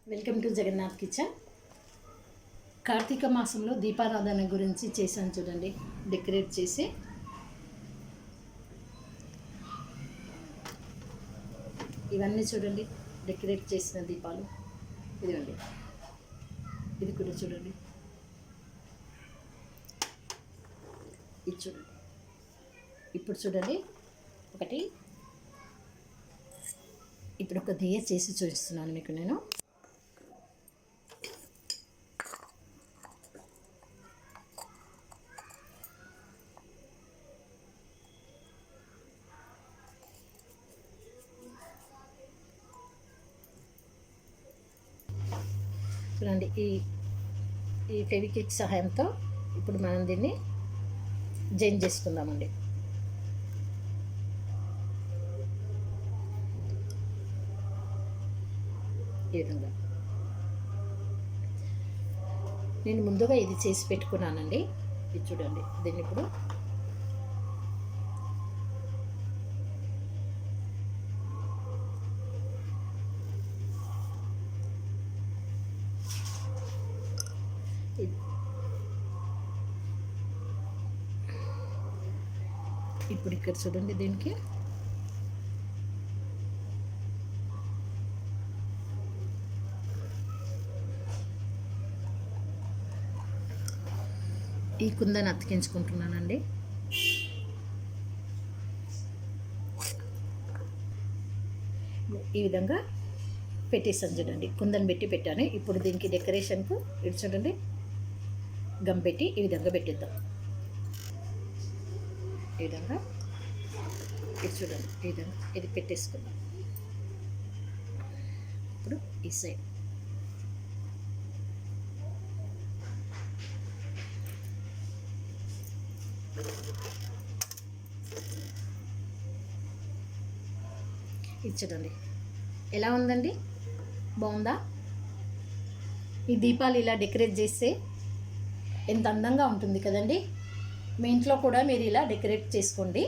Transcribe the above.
Welcome to Jagannath kitchen. కార్తీక మాసంలో దీపారాధన గురించి చేశాను చూడండి. డెకరేట్ చేసి ఇవన్నీ చూడండి, డెకరేట్ చేసిన దీపాలు. ఇదిగోండి, ఇది కూడా చూడండి, ఇది చూడండి. ఇప్పుడు చూడండి, ఇప్పుడు ఒక దియ చేసి చూపిస్తున్నాను మీకు నేను. చూడండి, ఈ ఫెవిక్విక్ సహాయంతో ఇప్పుడు మనం దీన్ని జాయిన్ చేసుకుందామండి. ఈ విధంగా నేను ముందుగా ఇది చేసి పెట్టుకున్నానండి. ఇది చూడండి, దీన్ని ఇప్పుడు ఇక్కడ చూడండి, దీనికి ఈ కుందని అతికించుకుంటున్నానండి. ఈ విధంగా పెట్టేసాను చూడండి, కుందని పెట్టాను. ఇప్పుడు దీనికి డెకరేషన్కు ఇటు చూడండి, గమ్ పెట్టి ఈ విధంగా పెట్టేద్దాం. ఈ విధంగా ఇది చూడండి, ఈ విధంగా ఇది పెట్టేసుకుందాం. ఇప్పుడు ఈ సైడ్ ఇది చూడండి, ఎలా ఉందండి? బాగుందా? ఈ దీపాలు ఇలా డెకరేట్ చేస్తే ఎంత అందంగా ఉంటుంది కదండి. మీ ఇంట్లో కూడా మీరు ఇలా డెకరేట్ చేసుకోండి.